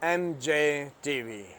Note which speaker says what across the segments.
Speaker 1: MJ TV।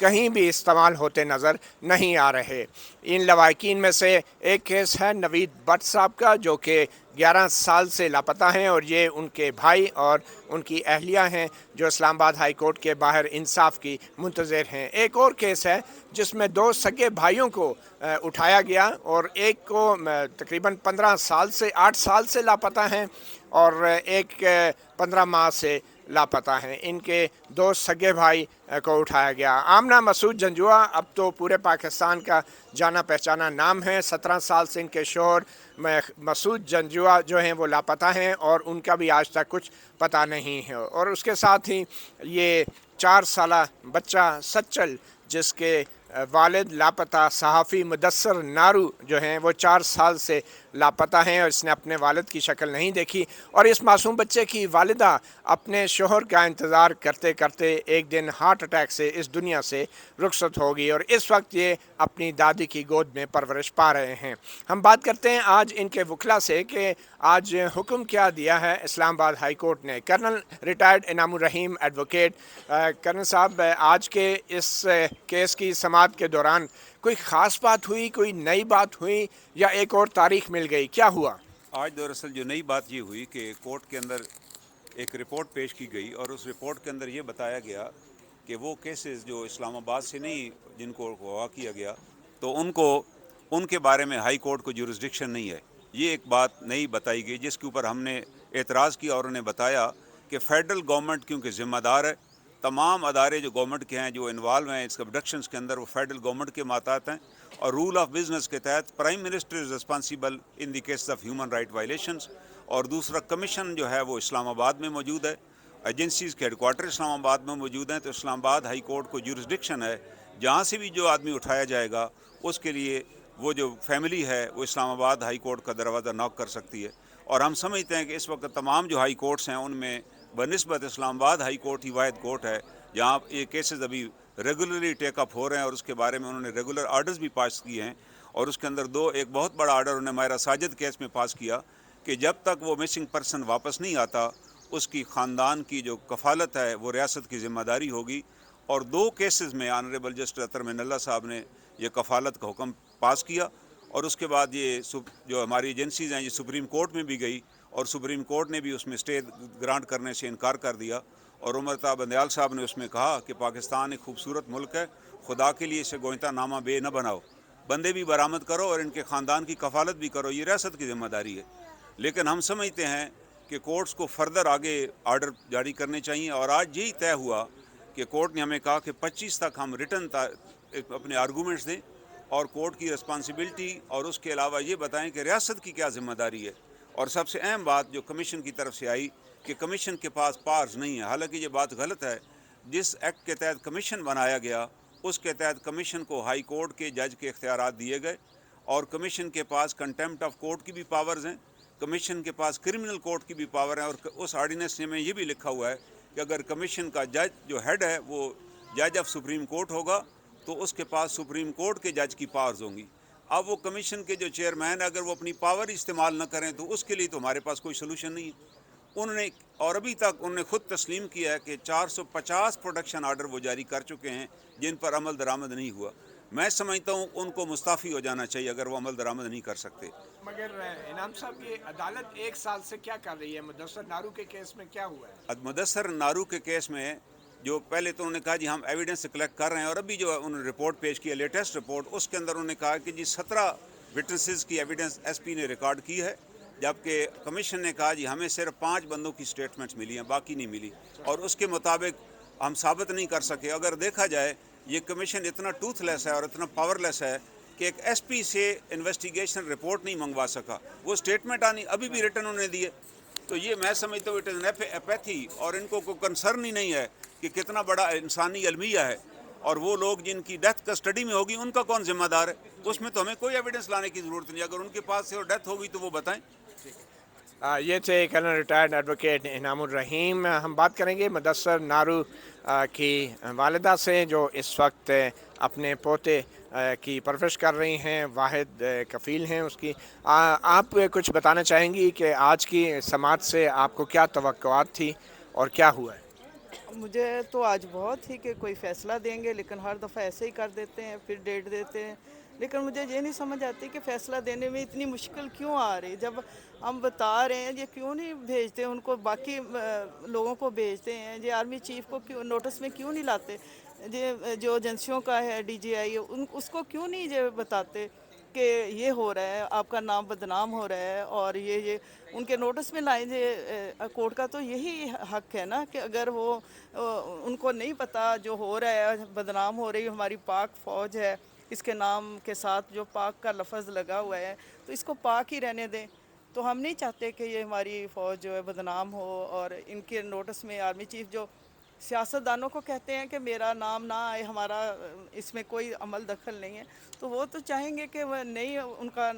Speaker 1: کہیں بھی استعمال ہوتے نظر نہیں آ رہے۔ ان لواحقین میں سے ایک کیس ہے نوید بٹ صاحب کا، جو کہ 11 سال سے لاپتہ ہیں، اور یہ ان کے بھائی اور ان کی اہلیہ ہیں جو اسلام آباد ہائی کورٹ کے باہر انصاف کی منتظر ہیں۔ ایک اور کیس ہے جس میں 2 سگے بھائیوں کو اٹھایا گیا، اور ایک کو تقریباً 15 سال سے 8 سال سے لاپتہ ہیں، اور ایک 15 ماہ سے لاپتہ ہیں۔ ان کے 2 سگے بھائی کو اٹھایا گیا۔ آمنہ مسعود جنجوعہ اب تو پورے پاکستان کا جانا پہچانا نام ہے۔ 17 سال سے ان کے شوہر مسعود جنجوعہ جو ہیں وہ لاپتہ ہیں، اور ان کا بھی آج تک کچھ پتہ نہیں ہے۔ اور اس کے ساتھ ہی یہ 4 سالہ بچہ سچل، جس کے والد لاپتہ صحافی مدثر نارو جو ہیں وہ 4 سال سے لاپتہ ہیں، اور اس نے اپنے والد کی شکل نہیں دیکھی، اور اس معصوم بچے کی والدہ اپنے شوہر کا انتظار کرتے کرتے ایک دن ہارٹ اٹیک سے اس دنیا سے رخصت ہوگی، اور اس وقت یہ اپنی دادی کی گود میں پرورش پا رہے ہیں۔ ہم بات کرتے ہیں آج ان کے وکلا سے کہ آج حکم کیا دیا ہے اسلام آباد ہائی کورٹ نے۔ کرنل ریٹائرڈ انعام الرحیم ایڈوکیٹ، کرنل صاحب، آج کے اس کیس کی سماعت کے دوران کوئی خاص بات ہوئی، کوئی نئی بات ہوئی، یا ایک اور تاریخ مل گئی؟ کیا ہوا؟
Speaker 2: آج دراصل جو نئی بات یہ ہوئی کہ کورٹ کے اندر ایک رپورٹ پیش کی گئی، اور اس رپورٹ کے اندر یہ بتایا گیا کہ وہ کیسز جو اسلام آباد سے نہیں جن کو اغوا کیا گیا، تو ان کے بارے میں ہائی کورٹ کو جورسڈکشن نہیں ہے۔ یہ ایک بات نئی بتائی گئی جس کے اوپر ہم نے اعتراض کیا، اور انہیں بتایا کہ فیڈرل گورنمنٹ کیونکہ ذمہ دار ہے، تمام ادارے جو گورنمنٹ کے ہیں جو انوالو ہیں اس ابڈکشنز کے اندر، وہ فیڈرل گورنمنٹ کے ماتحت ہیں، اور رول آف بزنس کے تحت prime minister is responsible in the case of human right violations. اور دوسرا کمیشن جو ہے وہ اسلام آباد میں موجود ہے، ایجنسیز کے ہیڈ کوارٹر اسلام آباد میں موجود ہیں، تو اسلام آباد ہائی کورٹ کو جورسڈکشن ہے جہاں سے بھی جو آدمی اٹھایا جائے گا اس کے لیے وہ جو فیملی ہے وہ اسلام آباد ہائی کورٹ کا دروازہ ناک کر سکتی ہے۔ اور ہم سمجھتے ہیں کہ اس وقت تمام جو ہائی کورٹس ہیں ان میں بنسبت اسلام آباد ہائی کورٹ ہی واحد کورٹ ہے جہاں یہ کیسز ابھی ریگولرلی ٹیک اپ ہو رہے ہیں، اور اس کے بارے میں انہوں نے ریگولر آرڈرز بھی پاس کیے ہیں۔ اور اس کے اندر ایک بہت بڑا آرڈر انہوں نے ماہرہ ساجد کیس میں پاس کیا کہ جب تک وہ مسنگ پرسن واپس نہیں آتا اس کی خاندان کی جو کفالت ہے وہ ریاست کی ذمہ داری ہوگی۔ اور 2 کیسز میں آنریبل جسٹس اطہر من اللہ صاحب نے یہ کفالت کا حکم پاس کیا، اور اس کے بعد یہ جو ہماری ایجنسیز ہیں یہ سپریم کورٹ میں بھی گئی، اور سپریم کورٹ نے بھی اس میں اسٹے گرانٹ کرنے سے انکار کر دیا، اور عمر تا بندیال صاحب نے اس میں کہا کہ پاکستان ایک خوبصورت ملک ہے، خدا کے لیے اسے گوئنتا نامہ بے نہ بناؤ، بندے بھی برآمد کرو اور ان کے خاندان کی کفالت بھی کرو، یہ ریاست کی ذمہ داری ہے۔ لیکن ہم سمجھتے ہیں کہ کورٹس کو فردر آگے آرڈر جاری کرنے چاہیے، اور آج یہی طے ہوا کہ کورٹ نے ہمیں کہا کہ 25 تک ہم ریٹن اپنے آرگومنٹس دیں، اور کورٹ کی رسپانسبلٹی اور اس کے علاوہ یہ بتائیں کہ ریاست کی کیا ذمہ داری ہے۔ اور سب سے اہم بات جو کمیشن کی طرف سے آئی کہ کمیشن کے پاس پاورز نہیں ہے، حالانکہ یہ بات غلط ہے۔ جس ایکٹ کے تحت کمیشن بنایا گیا اس کے تحت کمیشن کو ہائی کورٹ کے جج کے اختیارات دیے گئے، اور کمیشن کے پاس کنٹیمپٹ آف کورٹ کی بھی پاورز ہیں، کمیشن کے پاس کرمنل کورٹ کی بھی پاور ہے، اور اس آرڈیننس میں یہ بھی لکھا ہوا ہے کہ اگر کمیشن کا جج جو ہیڈ ہے وہ جج آف سپریم کورٹ ہوگا تو اس کے پاس سپریم کورٹ کے جج کی پاورز ہوں گی۔ اب وہ کمیشن کے جو چیئرمین اگر وہ اپنی پاور استعمال نہ کریں تو اس کے لیے تو ہمارے پاس کوئی سلوشن نہیں ہے۔ انہوں نے اور ابھی تک انہوں نے خود تسلیم کیا ہے کہ 450 پروڈکشن آرڈر وہ جاری کر چکے ہیں جن پر عمل درآمد نہیں ہوا۔ میں سمجھتا ہوں ان کو مستعفی ہو جانا چاہیے اگر وہ عمل درآمد نہیں کر سکتے۔
Speaker 1: مگر انعام صاحب، یہ عدالت 1 سال سے کیا کر رہی ہے؟ مدثر نارو کے کیس میں کیا ہوا ہے؟
Speaker 2: مدثر نارو کے کیس میں جو پہلے تو انہوں نے کہا جی ہم ایویڈنس کلیکٹ کر رہے ہیں، اور ابھی جو انہوں نے رپورٹ پیش کی ہے لیٹسٹ رپورٹ، اس کے اندر انہوں نے کہا کہ جی 17 وٹنسز کی ایویڈنس ایس پی نے ریکارڈ کی ہے، جبکہ کمیشن نے کہا جی ہمیں صرف 5 بندوں کی سٹیٹمنٹس ملی ہیں، باقی نہیں ملی، اور اس کے مطابق ہم ثابت نہیں کر سکے۔ اگر دیکھا جائے یہ کمیشن اتنا ٹوتھ لیس ہے اور اتنا پاور لیس ہے کہ ایک ایس پی سے انویسٹیگیشن رپورٹ نہیں منگوا سکا، وہ سٹیٹمنٹ آنی ابھی بھی ریٹن انہوں نے دیے۔ تو یہ میں سمجھتا ہوں اٹ از این اپیتھی، اور ان کو کوئی کنسرن ہی نہیں ہے کہ کتنا بڑا انسانی المیہ ہے، اور وہ لوگ جن کی ڈیتھ کسٹڈی میں ہوگی ان کا کون ذمہ دار ہے؟ اس میں تو ہمیں کوئی ایویڈنس لانے کی ضرورت نہیں، اگر ان کے پاس سے اور ڈیتھ ہوگی تو وہ بتائیں۔
Speaker 1: یہ تھے کرنل ریٹائرڈ ایڈوکیٹ انعام الرحیم۔ ہم بات کریں گے مدثر نارو کی والدہ سے جو اس وقت اپنے پوتے کی پرورش کر رہی ہیں، واحد کفیل ہیں اس کی۔ آپ کچھ بتانا چاہیں گی کہ آج کی سماعت سے آپ کو کیا توقعات تھی اور کیا ہوا ہے؟
Speaker 3: مجھے تو آج بہت ہی کہ کوئی فیصلہ دیں گے، لیکن ہر دفعہ ایسے ہی کر دیتے ہیں، پھر ڈیٹ دیتے ہیں. لیکن مجھے یہ نہیں سمجھ آتی کہ فیصلہ دینے میں اتنی مشکل کیوں آ رہی. جب ہم بتا رہے ہیں یہ کیوں نہیں بھیجتے ان کو، باقی لوگوں کو بھیجتے ہیں، یہ آرمی چیف کو کیوں نوٹس میں کیوں نہیں لاتے، یہ جو ایجنسیوں کا ہے ڈی جی آئی اس کو کیوں نہیں یہ بتاتے کہ یہ ہو رہا ہے، آپ کا نام بدنام ہو رہا ہے. اور یہ ان کے نوٹس میں لائیں. کورٹ کا تو یہی حق ہے نا کہ اگر وہ ان کو نہیں پتہ جو ہو رہا ہے، بدنام ہو رہی ہماری پاک فوج ہے، اس کے نام کے ساتھ جو پاک کا لفظ لگا ہوا ہے، تو اس کو پاک ہی رہنے دیں. تو ہم نہیں چاہتے کہ یہ ہماری فوج جو ہے بدنام ہو. اور ان کے نوٹس میں آرمی چیف جو سیاستدانوں کو کہتے ہیں کہ میرا نام نہ آئے، ہمارا اس میں کوئی عمل دخل نہیں ہے، تو وہ تو چاہیں گے کہ وہ نہیں ان کا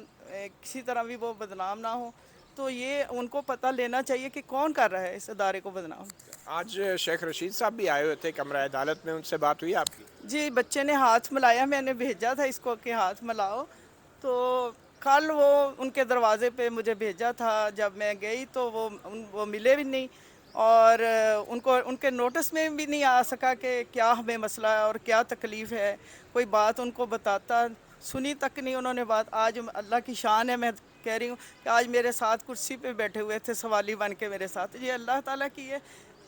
Speaker 3: کسی طرح بھی وہ بدنام نہ ہو. تو یہ ان کو پتہ لینا چاہیے کہ کون کر رہا ہے اس ادارے کو بدنام.
Speaker 1: آج شیخ رشید صاحب بھی آئے ہوئے تھے کمرہ عدالت میں، ان سے بات ہوئی آپ کی؟
Speaker 3: جی، بچے نے ہاتھ ملایا، میں نے بھیجا تھا اس کو کہ ہاتھ ملاؤ. تو کل وہ ان کے دروازے پہ مجھے بھیجا تھا، جب میں گئی تو وہ ملے بھی نہیں. اور ان کے نوٹس میں بھی نہیں آ سکا کہ کیا ہمیں مسئلہ ہے اور کیا تکلیف ہے. کوئی بات ان کو بتاتا، سنی تک نہیں انہوں نے بات. آج اللہ کی شان ہے، میں کہہ رہی ہوں کہ آج میرے ساتھ کرسی پہ بیٹھے ہوئے تھے سوالی بن کے میرے ساتھ. یہ اللہ تعالیٰ کی ہے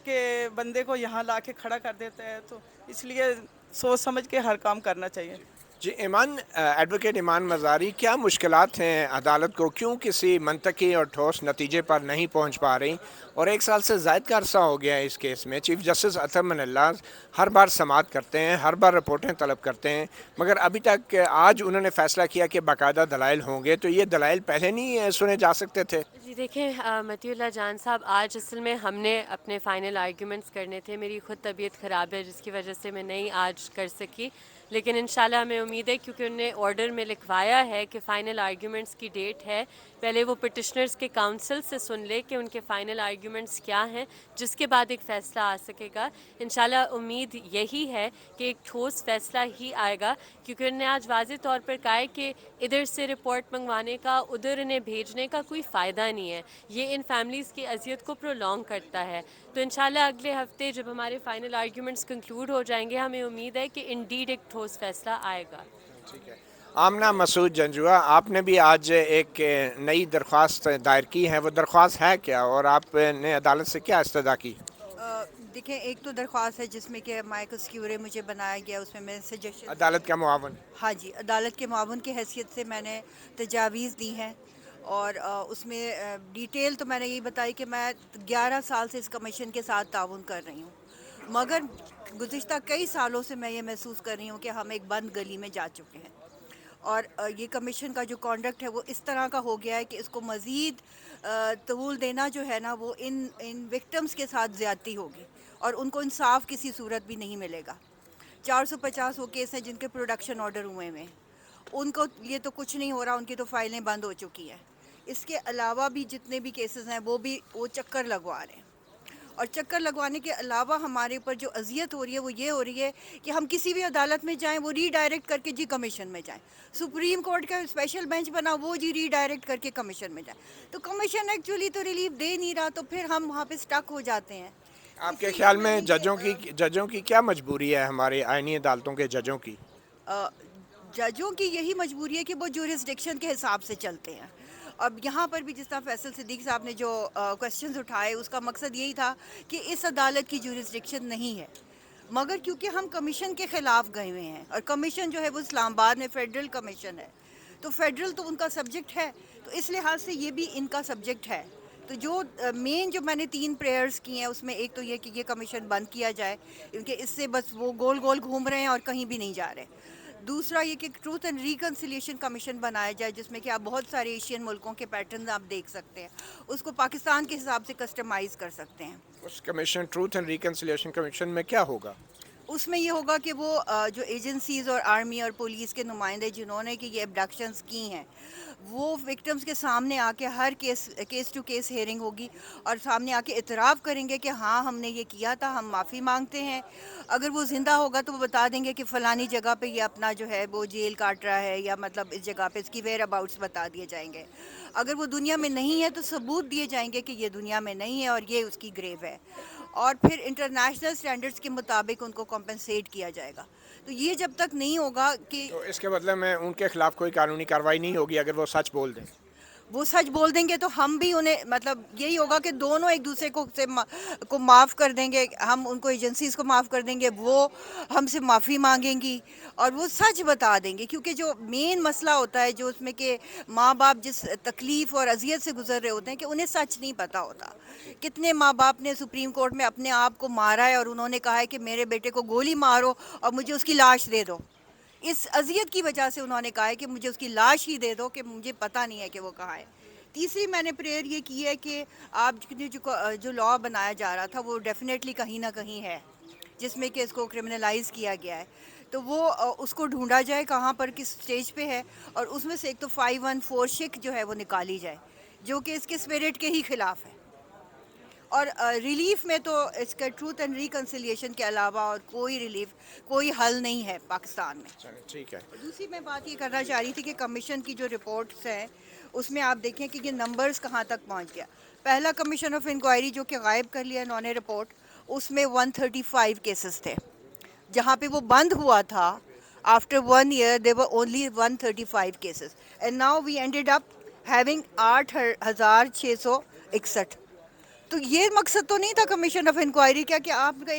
Speaker 3: کہ بندے کو یہاں لا کے کھڑا کر دیتا ہے. تو اس لیے سوچ سمجھ کے ہر کام کرنا چاہیے.
Speaker 1: جی ایڈوکیٹ ایمان مزاری، کیا مشکلات ہیں عدالت کو، کیوں کسی منطقی اور ٹھوس نتیجے پر نہیں پہنچ پا رہی؟ اور ایک سال سے زائد کا عرصہ ہو گیا ہے اس کیس میں. چیف جسٹس اطہر من اللہ ہر بار سماعت کرتے ہیں، ہر بار رپورٹیں طلب کرتے ہیں، مگر ابھی تک آج انہوں نے فیصلہ کیا کہ باقاعدہ دلائل ہوں گے. تو یہ دلائل پہلے نہیں سنے جا سکتے تھے؟
Speaker 4: جی دیکھیں مطیع اللہ جان صاحب، آج اصل میں ہم نے اپنے فائنل آرگیومنٹس کرنے تھے. میری خود طبیعت خراب ہے جس کی وجہ سے میں نہیں آج کر سکی، لیکن انشاءاللہ ہمیں امید ہے کیونکہ انہوں نے آرڈر میں لکھوایا ہے کہ فائنل آرگیومنٹس کی ڈیٹ ہے. پہلے وہ پٹیشنرز کے کاؤنسل سے سن لے کہ ان کے فائنل آرگیومنٹس کیا ہیں، جس کے بعد ایک فیصلہ آ سکے گا. انشاءاللہ امید یہی ہے کہ ایک ٹھوس فیصلہ ہی آئے گا، کیونکہ انہوں نے آج واضح طور پر کہا ہے کہ ادھر سے رپورٹ منگوانے کا، ادھر انہیں بھیجنے کا کوئی فائدہ نہیں ہے. یہ ان فیملیز کی اذیت کو پرولونگ کرتا ہے. تو انشاءاللہ اگلے ہفتے جب ہمارے فائنل آرگیومنٹس کنکلوڈ ہو جائیں گے، ہمیں امید ہے کہ انڈیڈ ایک ٹھوس فیصلہ آئے گا.
Speaker 1: ٹھیک ہے. آمنہ مسعود جنجوعہ، آپ نے بھی آج ایک نئی درخواست دائر کی ہے، وہ درخواست ہے کیا اور آپ نے عدالت سے کیا استدعا کی؟
Speaker 5: دیکھیں، ایک تو درخواست ہے جس میں کہ مائیکل سکیورے مجھے بنایا گیا، اس میں میں سجیشن،
Speaker 1: عدالت کا معاون.
Speaker 5: ہاں جی، عدالت کے معاون کی حیثیت سے میں نے تجاویز دی ہیں. اور اس میں ڈیٹیل تو میں نے یہی بتائی کہ میں 11 سال سے اس کمیشن کے ساتھ تعاون کر رہی ہوں، مگر گزشتہ کئی سالوں سے میں یہ محسوس کر رہی ہوں کہ ہم ایک بند گلی میں جا چکے ہیں. اور یہ کمیشن کا جو کانڈکٹ ہے وہ اس طرح کا ہو گیا ہے کہ اس کو مزید طول دینا جو ہے نا، وہ ان وکٹمز کے ساتھ زیادتی ہوگی اور ان کو انصاف کسی صورت بھی نہیں ملے گا. 450 وہ کیس ہیں جن کے پروڈکشن آرڈر ہوئے ہیں، ان کو یہ تو کچھ نہیں ہو رہا، ان کی تو فائلیں بند ہو چکی ہیں. اس کے علاوہ بھی جتنے بھی کیسز ہیں وہ چکر لگوا رہے ہیں. اور چکر لگوانے کے علاوہ ہمارے اوپر جو اذیت ہو رہی ہے وہ یہ ہو رہی ہے کہ ہم کسی بھی عدالت میں جائیں وہ ری ڈائریکٹ کر کے جی کمیشن میں جائیں. سپریم کورٹ کا اسپیشل بینچ بنا، وہ جی ری ڈائریکٹ کر کے کمیشن میں جائیں. تو کمیشن ایکچولی تو ریلیف دے نہیں رہا، تو پھر ہم وہاں پہ سٹک ہو جاتے ہیں.
Speaker 1: آپ کے
Speaker 5: اسی لیے
Speaker 1: خیال میں
Speaker 5: نے
Speaker 1: ججوں کی کیا مجبوری ہے، ہماری آئینی عدالتوں کے ججوں کی؟
Speaker 5: ججوں کی یہی مجبوری ہے کہ وہ جورسڈکشن کے حساب سے چلتے ہیں. اب یہاں پر بھی جس طرح فیصل صدیق صاحب نے جو کوسچنز اٹھائے، اس کا مقصد یہی تھا کہ اس عدالت کی جورسڈکشن نہیں ہے، مگر کیونکہ ہم کمیشن کے خلاف گئے ہوئے ہیں، اور کمیشن جو ہے وہ اسلام آباد میں فیڈرل کمیشن ہے، تو فیڈرل تو ان کا سبجیکٹ ہے، تو اس لحاظ سے یہ بھی ان کا سبجیکٹ ہے. تو جو مین جو میں نے 3 پریئرز کی ہیں، اس میں ایک تو یہ کہ یہ کمیشن بند کیا جائے، کیونکہ اس سے بس وہ گول گول گھوم رہے ہیں اور کہیں بھی نہیں جا رہے. دوسرا یہ کہ ٹروتھ اینڈ ریکنسیلیشن کمیشن بنایا جائے، جس میں کہ آپ بہت سارے ایشین ملکوں کے پیٹرنز آپ دیکھ سکتے ہیں، اس کو پاکستان کے حساب سے کسٹمائز کر سکتے ہیں.
Speaker 1: اس commission truth and reconciliation commission میں کیا ہوگا؟
Speaker 5: اس میں یہ ہوگا کہ وہ جو ایجنسیز اور آرمی اور پولیس کے نمائندے جنہوں نے کہ یہ ابڈکشنز کی ہیں وہ وکٹمز کے سامنے آ کے ہر کیس ٹو کیس ہیئرنگ ہوگی اور سامنے آ کے اعتراف کریں گے کہ ہاں ہم نے یہ کیا تھا, ہم معافی مانگتے ہیں. اگر وہ زندہ ہوگا تو وہ بتا دیں گے کہ فلانی جگہ پہ یہ اپنا جو ہے وہ جیل کاٹ رہا ہے, یا مطلب اس جگہ پہ اس کی ویئر اباؤٹس بتا دیے جائیں گے. اگر وہ دنیا میں نہیں ہے تو ثبوت دیے جائیں گے کہ یہ دنیا میں نہیں ہے اور یہ اس کی گریو ہے, اور پھر انٹرنیشنل سٹینڈرڈز کے مطابق ان کو کمپنسیٹ کیا جائے گا. تو یہ جب تک نہیں ہوگا کہ
Speaker 1: تو اس کے بدلے میں ان کے خلاف کوئی قانونی کارروائی نہیں ہوگی اگر وہ سچ بول دیں؟
Speaker 5: وہ سچ بول دیں گے تو ہم بھی انہیں مطلب یہی ہوگا کہ دونوں ایک دوسرے کو معاف کر دیں گے, ہم ان کو ایجنسیز کو معاف کر دیں گے, وہ ہم سے معافی مانگیں گی اور وہ سچ بتا دیں گے. کیونکہ جو مین مسئلہ ہوتا ہے جو اس میں کہ ماں باپ جس تکلیف اور اذیت سے گزر رہے ہوتے ہیں کہ انہیں سچ نہیں پتہ ہوتا. کتنے ماں باپ نے سپریم کورٹ میں اپنے آپ کو مارا ہے اور انہوں نے کہا ہے کہ میرے بیٹے کو گولی مارو اور مجھے اس کی لاش دے دو. اس اذیت کی وجہ سے انہوں نے کہا ہے کہ مجھے اس کی لاش ہی دے دو کہ مجھے پتہ نہیں ہے کہ وہ کہاں ہے. تیسری میں نے پریئر یہ کی ہے کہ آپ جو لا بنایا جا رہا تھا وہ ڈیفینیٹلی کہیں نہ کہیں ہے جس میں کہ اس کو کرمنلائز کیا گیا ہے, تو وہ اس کو ڈھونڈا جائے کہاں پر کس سٹیج پہ ہے, اور اس میں سے ایک تو 514 شک جو ہے وہ نکالی جائے جو کہ اس کے اسپرٹ کے ہی خلاف ہے. اور ریلیف میں تو اس کا ٹروتھ اینڈ ریکنسیلیشن کے علاوہ اور کوئی ریلیف کوئی حل نہیں ہے پاکستان میں.
Speaker 1: چلیں ٹھیک ہے.
Speaker 5: دوسری میں بات یہ کرنا چاہ رہی تھی کہ کمیشن کی جو رپورٹس ہیں اس میں آپ دیکھیں کہ یہ نمبرز کہاں تک پہنچ گیا. پہلا کمیشن آف انکوائری جو کہ غائب کر لیا انہوں نے رپورٹ, اس میں 135 کیسز تھے. جہاں پہ وہ بند ہوا تھا after 1 year there were only 135 cases and now we ended up having 8,661. تو یہ مقصد تو نہیں تھا کمیشن آف انکوائری کیا کہ آپ کا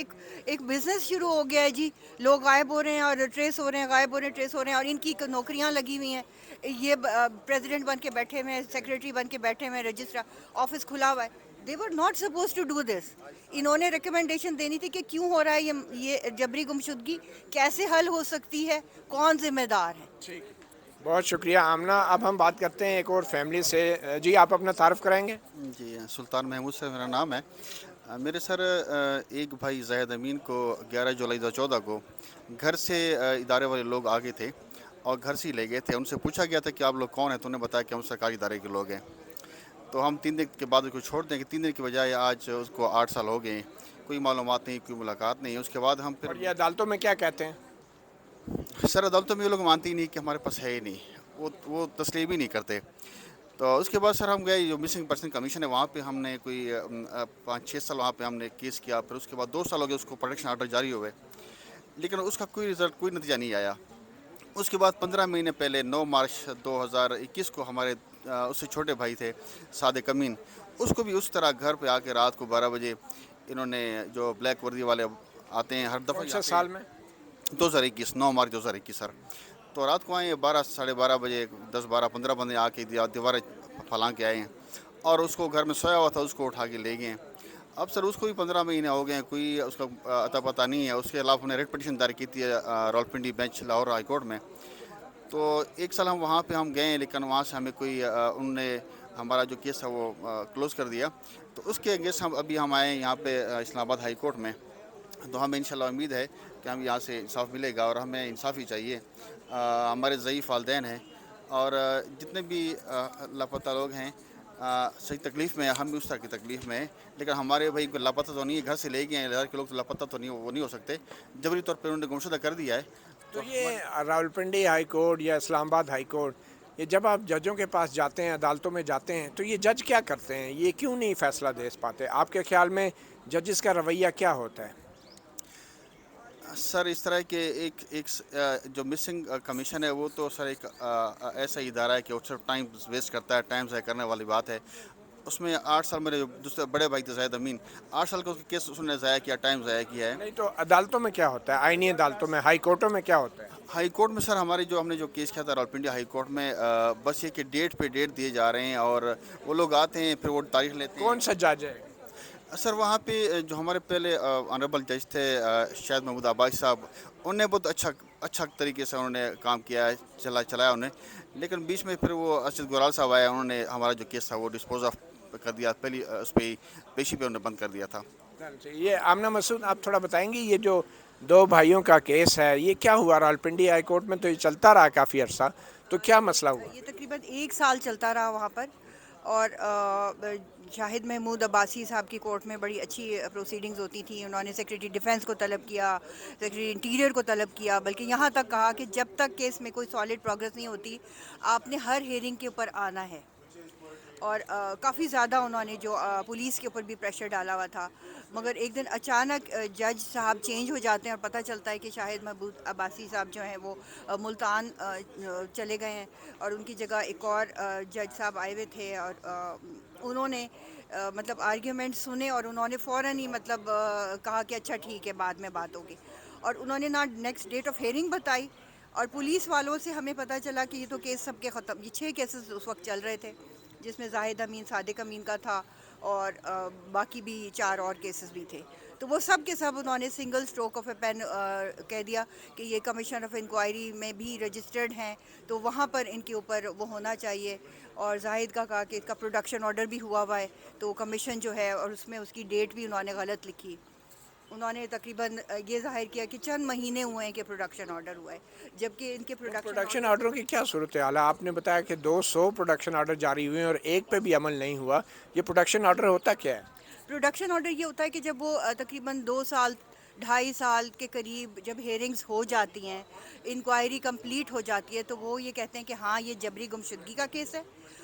Speaker 5: ایک بزنس شروع ہو گیا ہے جی, لوگ غائب ہو رہے ہیں اور ٹریس ہو رہے ہیں, غائب ہو رہے ہیں ٹریس ہو رہے ہیں, اور ان کی نوکریاں لگی ہوئی ہیں, یہ پریزیڈنٹ بن کے بیٹھے ہوئے ہیں, سیکریٹری بن کے بیٹھے ہوئے ہیں, رجسٹرار آفس کھلا ہوا ہے. they were not supposed to do this. انہوں نے ریکمنڈیشن دینی تھی کہ کیوں ہو رہا ہے یہ جبری گمشدگی, کیسے حل ہو سکتی ہے, کون ذمہ دار ہے.
Speaker 1: ٹھیک, بہت شکریہ آمنہ. اب ہم بات کرتے ہیں ایک اور فیملی سے. جی آپ اپنا تعارف کرائیں گے؟
Speaker 6: جی سلطان محمود سے میرا نام ہے. میرے سر ایک بھائی زاہد امین کو 11 جولائی 2014 کو گھر سے ادارے والے لوگ آگے تھے اور گھر سے ہی لے گئے تھے. ان سے پوچھا گیا تھا کہ آپ لوگ کون ہیں, تو انہوں نے بتایا کہ ہم سرکاری ادارے کے لوگ ہیں. تو ہم 3 دن کے بعد اس کو چھوڑ دیں کہ 3 دن کی بجائے آج اس کو 8 سال ہو گئے, کوئی معلومات نہیں, کوئی ملاقات نہیں. اس کے بعد ہم
Speaker 1: اور
Speaker 6: پھر
Speaker 1: یہ عدالتوں میں کیا کہتے ہیں؟
Speaker 6: سر عدالتوں میں یہ لوگ مانتے ہی نہیں کہ ہمارے پاس ہے ہی نہیں, وہ تسلیم ہی نہیں کرتے. تو اس کے بعد سر ہم گئے جو مسنگ پرسن کمیشن ہے وہاں پہ ہم نے کوئی 5-6 سال وہاں پہ ہم نے کیس کیا. پھر اس کے بعد 2 سال ہو گئے اس کو پروٹیکشن آرڈر جاری ہوئے, لیکن اس کا کوئی رزلٹ, کوئی نتیجہ نہیں آیا. اس کے بعد 15 مہینے پہلے 9 مارچ 2021 کو ہمارے اس سے چھوٹے بھائی تھے صادق امین, اس کو بھی اس طرح گھر پہ آ کے رات کو 12 بجے انہوں نے جو بلیک وردی والے آتے ہیں ہر دفعہ,
Speaker 1: کون سے سال میں؟
Speaker 6: 2021 9 مارچ 2021 سر. تو رات کو آئے 12 ساڑھے 12 بجے 10-12-15 بندے آ کے دیواریں پھلان کے آئے ہیں اور اس کو گھر میں سویا ہوا تھا اس کو اٹھا کے لے گئے ہیں. اب سر اس کو بھی 15 مہینے ہو گئے ہیں, کوئی اس کا اتا پتہ نہیں ہے. اس کے علاوہ انہوں نے ریٹ پٹیشن دائر کی تھی Rawalpindi bench Lahore high court میں. تو 1 سال ہم وہاں پہ ہم گئے ہیں, لیکن وہاں سے ہمیں کوئی انہوں نے ہمارا جو کیس ہے وہ کلوز کر دیا. تو اس کے اگینسٹ ہم آئے ہیں یہاں پہ اسلام آباد ہائی کورٹ میں. تو ہمیں انشاءاللہ امید ہے کہ ہم یہاں سے انصاف ملے گا, اور ہمیں انصاف ہی چاہیے. ہمارے ضعیف والدین ہیں اور جتنے بھی لاپتہ لوگ ہیں صحیح تکلیف میں, ہم بھی اس طرح کی تکلیف میں ہیں. لیکن ہمارے بھائی کو لاپتہ تو نہیں ہے, گھر سے لے گئے ہیں, لہٰذا کے لوگ تو لاپتہ تو نہیں, وہ نہیں ہو سکتے. جبری طور پہ انہوں نے گمشدہ کر دیا ہے.
Speaker 1: تو یہ راولپنڈی ہائی کورٹ یا اسلام آباد ہائی کورٹ, یہ جب آپ ججوں کے پاس جاتے ہیں, عدالتوں میں جاتے ہیں, تو یہ جج کیا کرتے ہیں, یہ کیوں نہیں فیصلہ دے پاتے؟ آپ کے خیال میں ججز کا رویہ کیا ہوتا ہے؟
Speaker 6: سر اس طرح کے ایک جو مسنگ کمیشن ہے وہ تو سر ایک ایسا ادارہ ہے کہ وہ صرف ٹائم ویسٹ کرتا ہے, ٹائم ضائع کرنے والی بات ہے. اس میں 8 سال میرے جو دوسرے بڑے بھائی تھے زاہد امین, 8 سال کا اس کیس اس نے ضائع کیا, ٹائم ضائع کیا ہے.
Speaker 1: نہیں تو عدالتوں میں کیا ہوتا ہے, آئینی عدالتوں میں, ہائی کورٹوں میں کیا ہوتا ہے؟
Speaker 6: ہائی کورٹ میں سر ہمارے جو ہم نے جو کیس کیا تھا راولپنڈی ہائی کورٹ میں, بس یہ کہ ڈیٹ پہ ڈیٹ دیے جا رہے ہیں اور وہ لوگ آتے ہیں پھر وہ تاریخ لیتے ہیں.
Speaker 1: کون سا جج ہے؟
Speaker 6: سر وہاں پہ جو ہمارے پہلے آنریبل جج تھے شاید محمود عباسی صاحب, انہوں نے بہت اچھا طریقے سے انہوں نے کام کیا ہے, چلایا انہیں. لیکن بیچ میں پھر وہ ارشد گورال صاحب آئے, انہوں نے ہمارا جو کیس تھا وہ ڈسپوز آف کر دیا, پہلی اس پہ پیشی پہ انہوں نے بند کر دیا تھا.
Speaker 1: یہ آمنہ مسعود, آپ تھوڑا بتائیں گی یہ جو دو بھائیوں کا کیس ہے، یہ کیا ہوا؟ راولپنڈی ہائی کورٹ میں تو یہ چلتا رہا کافی عرصہ، تو کیا مسئلہ ہوا؟
Speaker 5: یہ تقریباً 1 سال چلتا رہا وہاں پر، اور شاہد محمود عباسی صاحب کی کورٹ میں بڑی اچھی پروسیڈنگز ہوتی تھیں. انہوں نے سیکریٹری ڈیفنس کو طلب کیا، سیکریٹری انٹیریئر کو طلب کیا، بلکہ یہاں تک کہا کہ جب تک کیس میں کوئی سالڈ پروگرس نہیں ہوتی آپ نے ہر ہیئرنگ کے اوپر آنا ہے. اور کافی زیادہ انہوں نے جو پولیس کے اوپر بھی پریشر ڈالا ہوا تھا. مگر ایک دن اچانک جج صاحب چینج ہو جاتے ہیں اور پتہ چلتا ہے کہ شاہد محمود عباسی صاحب جو ہیں وہ ملتان چلے گئے ہیں، اور ان کی جگہ ایک اور جج صاحب آئے ہوئے تھے. اور انہوں نے مطلب آرگیومنٹ سنے، اور انہوں نے فوراً ہی مطلب کہا کہ اچھا ٹھیک ہے بعد میں بات ہوگی. اور انہوں نے نہ نیکسٹ ڈیٹ آف ہیئرنگ بتائی، اور پولیس والوں سے ہمیں پتہ چلا کہ یہ تو کیس سب کے ختم. یہ 6 کیسز اس وقت چل رہے تھے، جس میں زاہد امین، صادق امین کا تھا، اور باقی بھی 4 اور کیسز بھی تھے. تو وہ سب کے سب انہوں نے single stroke of a pen کہہ دیا کہ یہ کمیشن آف انکوائری میں بھی رجسٹرڈ ہیں، تو وہاں پر ان کے اوپر وہ ہونا چاہیے. اور زاہد کا کہا کہ اس کا پروڈکشن آرڈر بھی ہوا ہوا ہے، تو کمیشن جو ہے، اور اس میں اس کی ڈیٹ بھی انہوں نے غلط لکھی. انہوں نے تقریباً یہ ظاہر کیا کہ چند مہینے ہوئے ہیں کہ پروڈکشن آرڈر ہوا ہے، جبکہ ان کے
Speaker 1: پروڈکشن آرڈروں کی کیا صورت حال ہے؟ آپ نے بتایا کہ 200 پروڈکشن آرڈر جاری ہوئے ہیں اور ایک پہ بھی عمل نہیں ہوا. یہ پروڈکشن آرڈر ہوتا کیا ہے؟
Speaker 5: پروڈکشن آرڈر یہ ہوتا ہے کہ جب وہ تقریباً 2 سال 2.5 سال کے قریب جب ہیئرنگز ہو جاتی ہیں، انکوائری کمپلیٹ ہو جاتی ہے، تو وہ یہ کہتے ہیں کہ ہاں یہ جبری گمشدگی کا کیس ہے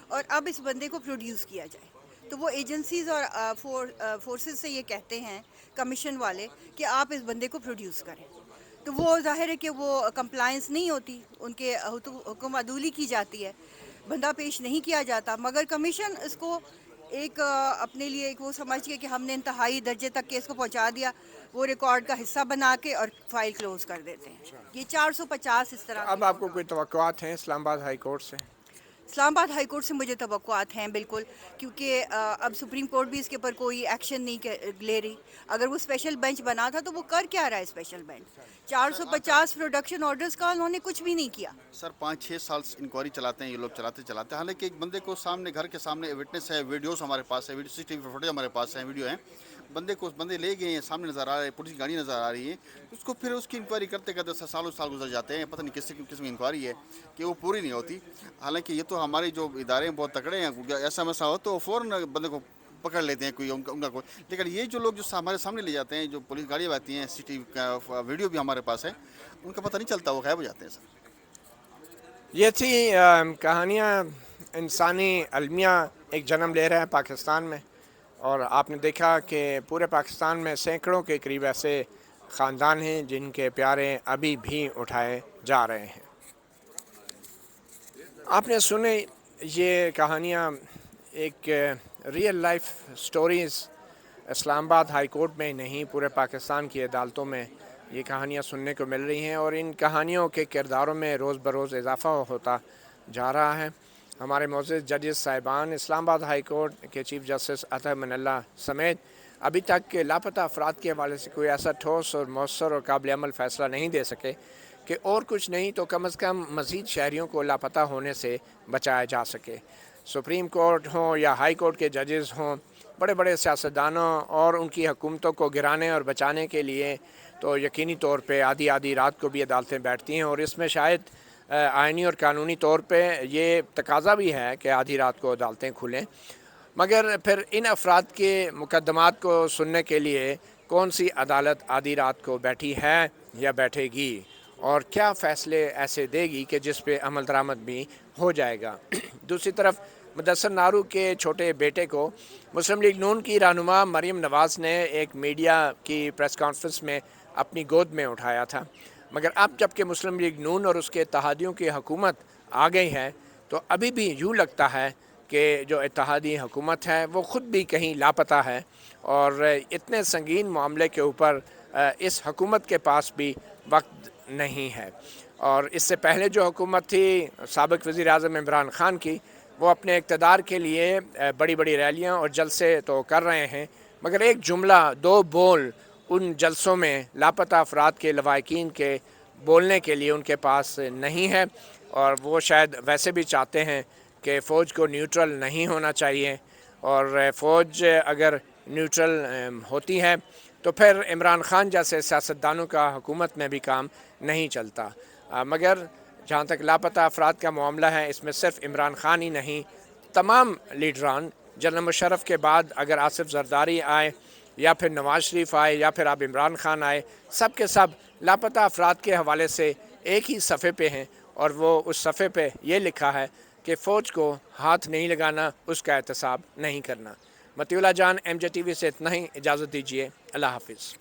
Speaker 5: اور اب اس بندے کو پروڈیوس کیا جائے. تو وہ ایجنسیز اور فورسز سے یہ کہتے ہیں کمیشن والے کہ آپ اس بندے کو پروڈیوس کریں. تو وہ ظاہر ہے کہ وہ کمپلائنس نہیں ہوتی، ان کے حکم عدولی کی جاتی ہے، بندہ پیش نہیں کیا جاتا. مگر کمیشن اس کو ایک اپنے لیے ایک وہ سمجھ کے کہ ہم نے انتہائی درجے تک کیس کو پہنچا دیا، وہ ریکارڈ کا حصہ بنا کے اور فائل کلوز کر دیتے ہیں. یہ 450 اس طرح
Speaker 1: اب آپ کو کوئی توقعات ہیں اسلام آباد ہائی کورٹ سے؟
Speaker 5: اسلام آباد ہائی کورٹ سے مجھے توقعات ہیں بالکل، کیونکہ اب سپریم کورٹ بھی اس کے اوپر کوئی ایکشن نہیں لے رہی. اگر وہ اسپیشل بینچ بنا تھا تو وہ کر کیا رہا ہے اسپیشل بینچ؟ 450 پروڈکشن آرڈرز کا انہوں نے کچھ بھی نہیں کیا.
Speaker 6: سر 5-6 سال انکوائری چلاتے ہیں یہ لوگ، چلاتے ہیں. حالانکہ ایک بندے کو سامنے، گھر کے سامنے وٹنس ہے، ویڈیوز ہمارے پاس ہے، CCTV فوٹیج ہمارے پاس ہیں، ویڈیو ہیں. بندے لے گئے ہیں، سامنے نظر آ رہے ہیں، پولیس کی گاڑی نظر آ رہی ہے. اس کو پھر اس کی انکوائری کرتے سال گزر جاتے ہیں. پتہ نہیں کس قسم کی انکوائری ہے کہ وہ پوری نہیں ہوتی. حالانکہ یہ تو ہمارے جو ادارے ہیں بہت تکڑے ہیں، ایسا مسئلہ ہو تو فوراً بندے کو پکڑ لیتے ہیں کوئی ان کا کوئی. لیکن یہ جو لوگ جو ہمارے سامنے لے جاتے ہیں، جو پولیس گاڑی آتی ہیں، CCTV کا ویڈیو بھی ہمارے پاس ہے، ان کا پتہ نہیں چلتا، وہ غائب ہو جاتے ہیں. سر
Speaker 1: یہ تھی کہانیاں انسانی المیہ ایک جنم لے رہا ہے پاکستان میں، اور آپ نے دیکھا کہ پورے پاکستان میں سینکڑوں کے قریب ایسے خاندان ہیں جن کے پیارے ابھی بھی اٹھائے جا رہے ہیں. آپ نے سنے یہ کہانیاں، ایک ریئل لائف سٹوریز. اسلام آباد ہائی کورٹ میں نہیں، پورے پاکستان کی عدالتوں میں یہ کہانیاں سننے کو مل رہی ہیں، اور ان کہانیوں کے کرداروں میں روز بروز اضافہ ہوتا جا رہا ہے. ہمارے معزز ججز صاحبان اسلام آباد ہائی کورٹ کے چیف جسٹس عطا من اللہ سمیت ابھی تک لاپتہ افراد کے حوالے سے کوئی ایسا ٹھوس اور مؤثر اور قابل عمل فیصلہ نہیں دے سکے کہ اور کچھ نہیں تو کم از کم مزید شہریوں کو لاپتہ ہونے سے بچایا جا سکے. سپریم کورٹ ہوں یا ہائی کورٹ کے ججز ہوں، بڑے بڑے سیاستدانوں اور ان کی حکومتوں کو گرانے اور بچانے کے لیے تو یقینی طور پہ آدھی رات کو بھی عدالتیں بیٹھتی ہیں، اور اس میں شاید آئینی اور قانونی طور پہ یہ تقاضا بھی ہے کہ آدھی رات کو عدالتیں کھلیں. مگر پھر ان افراد کے مقدمات کو سننے کے لیے کون سی عدالت آدھی رات کو بیٹھی ہے یا بیٹھے گی، اور کیا فیصلے ایسے دے گی کہ جس پہ عمل درآمد بھی ہو جائے گا. دوسری طرف مدثر نارو کے چھوٹے بیٹے کو مسلم لیگ نون کی رہنما مریم نواز نے ایک میڈیا کی پریس کانفرنس میں اپنی گود میں اٹھایا تھا. مگر اب جب کہ مسلم لیگ نون اور اس کے اتحادیوں کی حکومت آ گئی ہے تو ابھی بھی یوں لگتا ہے کہ جو اتحادی حکومت ہے وہ خود بھی کہیں لاپتہ ہے، اور اتنے سنگین معاملے کے اوپر اس حکومت کے پاس بھی وقت نہیں ہے. اور اس سے پہلے جو حکومت تھی سابق وزیر اعظم عمران خان کی، وہ اپنے اقتدار کے لیے بڑی بڑی ریلیاں اور جلسے تو کر رہے ہیں، مگر ایک جملہ 2 بول ان جلسوں میں لاپتہ افراد کے لواحقین کے بولنے کے لیے ان کے پاس نہیں ہے. اور وہ شاید ویسے بھی چاہتے ہیں کہ فوج کو نیوٹرل نہیں ہونا چاہیے، اور فوج اگر نیوٹرل ہوتی ہے تو پھر عمران خان جیسے سیاستدانوں کا حکومت میں بھی کام نہیں چلتا۔ مگر جہاں تک لاپتہ افراد کا معاملہ ہے، اس میں صرف عمران خان ہی نہیں، تمام لیڈران جنرل مشرف کے بعد اگر آصف زرداری آئے یا پھر نواز شریف آئے یا پھر اب عمران خان آئے، سب کے سب لاپتہ افراد کے حوالے سے ایک ہی صفحے پہ ہیں، اور وہ اس صفحے پہ یہ لکھا ہے کہ فوج کو ہاتھ نہیں لگانا، اس کا احتساب نہیں کرنا۔ مطیع اللہ جان، MJ TV سے اتنا ہی، اجازت دیجیے، اللہ حافظ۔